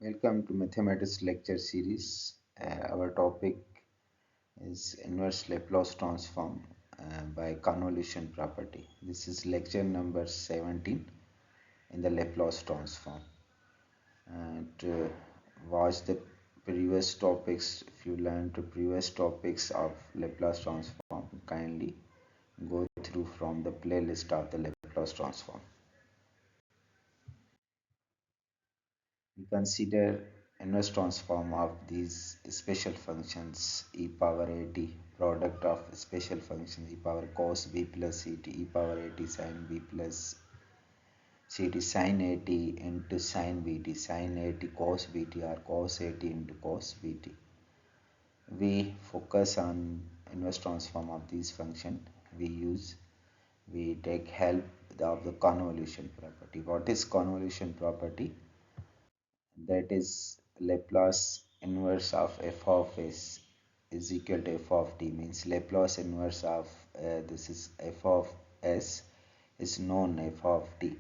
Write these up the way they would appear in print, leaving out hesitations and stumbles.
Welcome to Mathematics Lecture series. Our topic is inverse Laplace transform by convolution property. This is lecture number 17 in the Laplace transform. And watch the previous topics. If you learned the previous topics of Laplace transform, kindly go through from the playlist of the Laplace transform. We consider inverse transform of these special functions e power at product of special functions e power cos b plus ct e power at sin b plus ct sin at into sin bt sin at cos bt or cos at into cos bt. We focus on inverse transform of these function. We take help of the convolution property. What is convolution property? That is Laplace inverse of f of s is equal to f of t, means Laplace inverse of this is f of s is known f of t.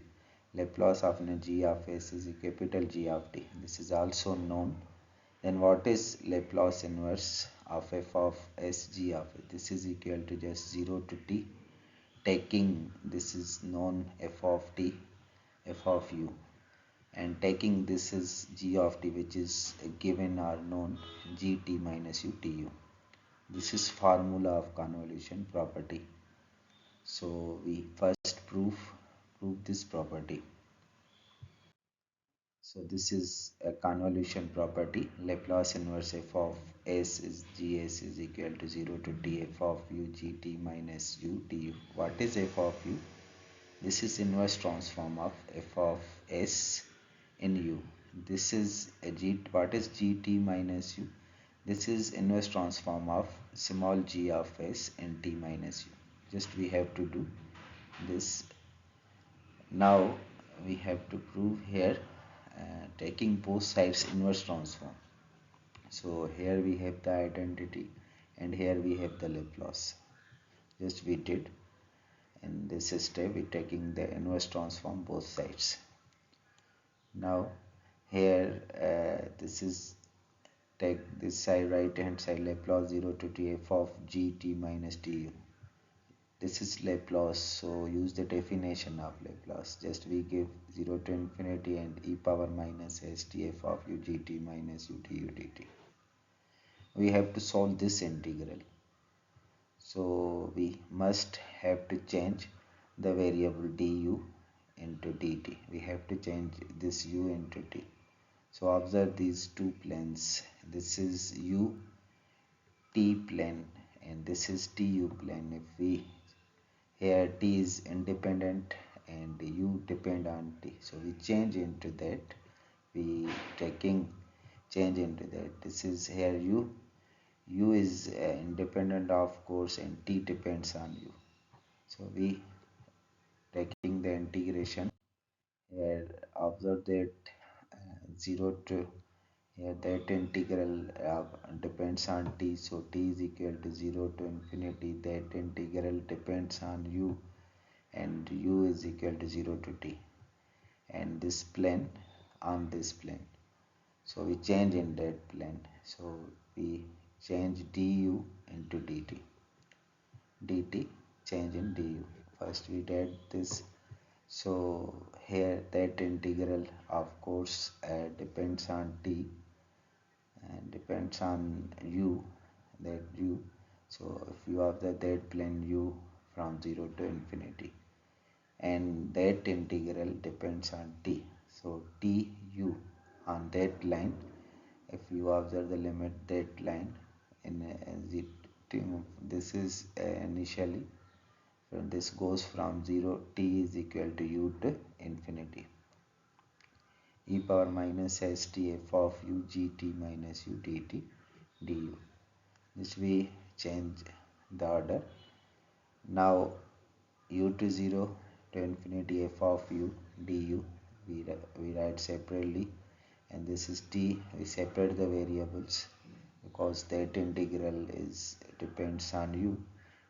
Laplace of g of s is a capital G of t. This is also known. Then what is Laplace inverse of f of s g of it? This is equal to just 0 to t, taking this is known f of t, f of u, and taking this is g of t, which is given or known gt minus u tu. This is formula of convolution property. So we first prove this property. So this is a convolution property. Laplace inverse f of s is gs is equal to 0 to t f of u gt minus u tu. What is f of u? This is inverse transform of f of s in u. This is a g. What is gt minus u? This is inverse transform of small g of s in t minus u. Just we have to do this. Now we have to prove here taking both sides inverse transform. So here we have the identity and here we have the Laplace. Just we did. In this step we taking the inverse transform both sides. Now here this is take this side right hand side Laplace 0 to t f of gt minus du. This is Laplace, so use the definition of Laplace. Just we give 0 to infinity and e power minus stf of u gt minus u du dt. We have to solve this integral. So we must have to change the variable du into dt. We have to change this u into t. So observe these two planes. This is u t plane and this is tu plane. If we here t is independent and u depend on t, so we change into that. We taking change into that. This is here u is independent of course and t depends on u. So we taking the integration here. Observe that 0 to here that integral depends on t, so t is equal to 0 to infinity. That integral depends on u and u is equal to 0 to t, and this plane on this plane. So we change in that plane. So we change du into dt. Dt change in du. First we did this. So here that integral of course depends on t and depends on u, that u. So if you have that plane u from 0 to infinity and that integral depends on t, so t u on that line, if you observe the limit that line in this is initially, so this goes from 0, t is equal to u to infinity, e power minus st f of u gt minus u dt du. This we change the order. Now u to 0 to infinity f of u du we write separately, and this is t. We separate the variables because that integral is depends on u,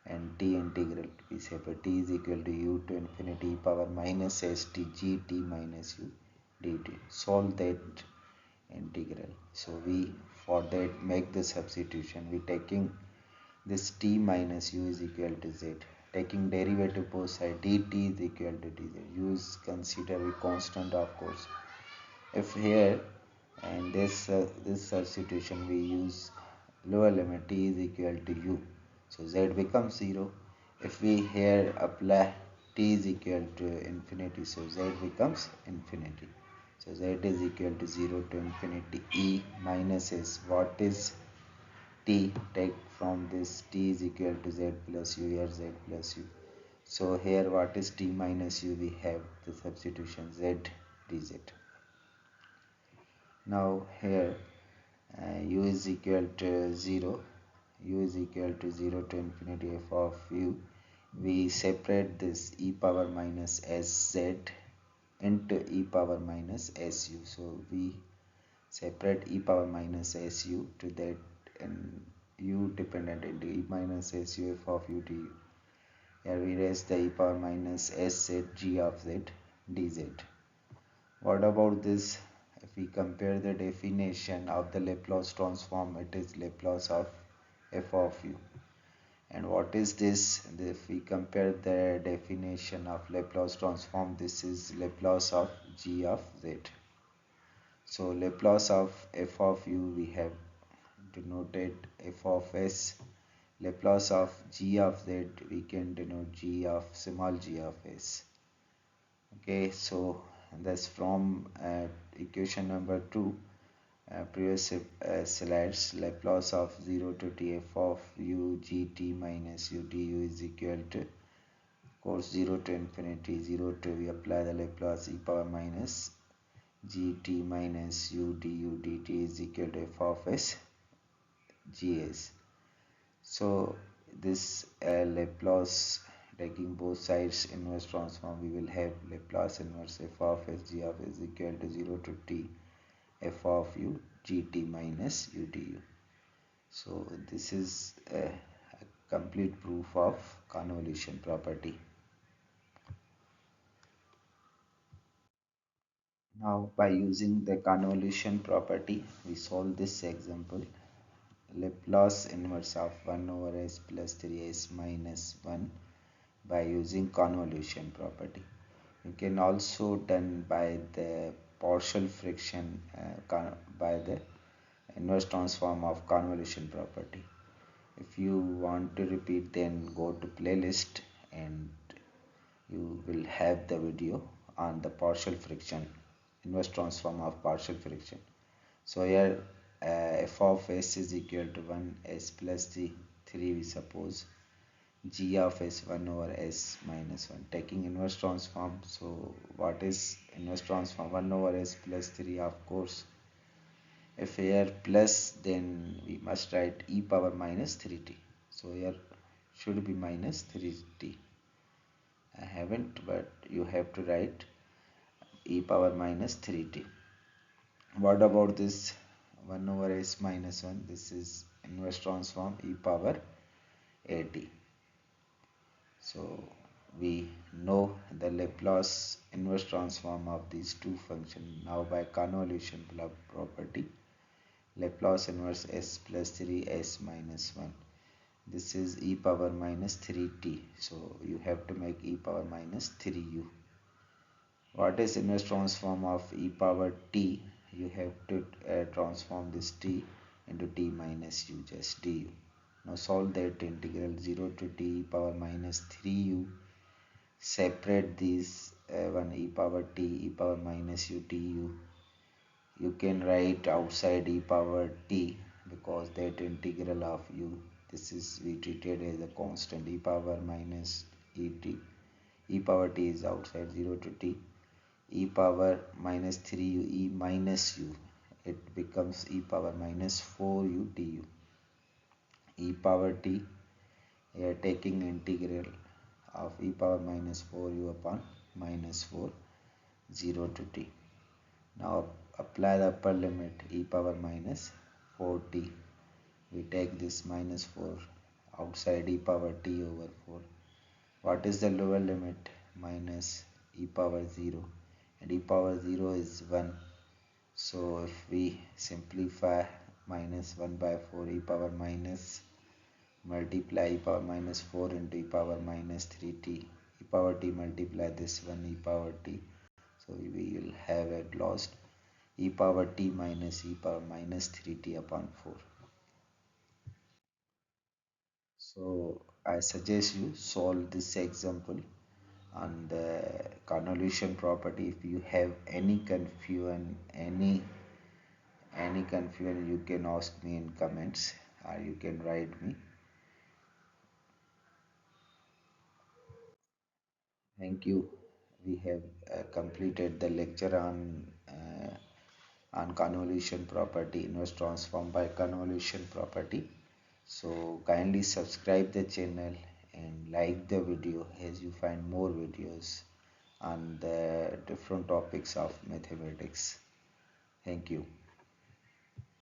and t integral we separate. T is equal to u to infinity power minus st gt minus u dt. Solve that integral. So we, for that, make the substitution. We taking this t minus u is equal to z, taking derivative both side, dt is equal to dz. U is considered a constant, of course. If here and this substitution we use lower limit t is equal to u, so z becomes 0. If we here apply t is equal to infinity, so z becomes infinity. So z is equal to 0 to infinity. E minus s, what is t? Take from this, t is equal to z plus u, here z plus u. So here what is t minus u? We have the substitution z dz. Now here u is equal to 0, u is equal to 0 to infinity f of u. We separate this e power minus sz into e power minus su. So we separate e power minus su to that, and u dependent into e minus su f of u to u. Here we raise the e power minus sz g of z dz. What about this? If we compare the definition of the Laplace transform, it is Laplace of f of u. And what is this? If we compare the definition of Laplace transform, this is Laplace of g of z. So Laplace of f of u, we have denoted f of s. Laplace of g of z, we can denote g of small g of s. Okay, so that's from equation number 2, previous slides. Laplace of 0 to t f of u gt minus u du is equal to, of course, 0 to infinity. 0 to, we apply the Laplace e power minus gt minus u du dt is equal to f of s gs. So this Laplace, taking both sides inverse transform, we will have Laplace inverse f of s g of s equal to 0 to t f of u gt minus u du. So this is a complete proof of convolution property. Now by using the convolution property, we solve this example. Laplace inverse of 1 over s plus 3s minus 1 by using convolution property. You can also done by the partial fraction, by the inverse transform of convolution property. If you want to repeat, then go to playlist and you will have the video on the partial friction, inverse transform of partial friction. So here f of s is equal to 1 s plus 3 we suppose, g of s 1 over s minus 1, taking inverse transform. So what is inverse transform? 1 over s plus 3, of course. If here plus, then we must write e power minus 3t. So here should be minus 3t. I haven't, but you have to write e power minus 3t. What about this 1 over s minus 1? This is inverse transform e power at. So we know the Laplace inverse transform of these two functions. Now by convolution property, Laplace inverse s plus 3s minus 1. This is e power minus 3t. So you have to make e power minus 3u. What is inverse transform of e power t? You have to transform this t into t minus u, just du. Now solve that integral 0 to t e power minus 3u. Separate these one e power t e power minus u du. You can write outside e power t because that integral of u, this is we treated as a constant. E power minus et, e power t is outside. 0 to t e power minus 3u e minus u, it becomes e power minus 4u du. E power t, here taking integral of e power minus 4u upon minus 4, 0 to t. Now apply the upper limit e power minus 4t. We take this minus 4 outside e power t over 4. What is the lower limit? Minus e power 0, and e power 0 is 1. So if we simplify minus 1 by 4 e power minus multiply e power minus 4 into e power minus 3t, e power t multiply this one e power t. So we will have at last e power t minus e power minus 3t upon 4. So I suggest you solve this example on the convolution property. If you have any confusion, you can ask me in comments or you can write me. Thank you. We have completed the lecture on convolution property, inverse transform by convolution property. So kindly subscribe the channel and like the video as you find more videos on the different topics of mathematics. Thank you.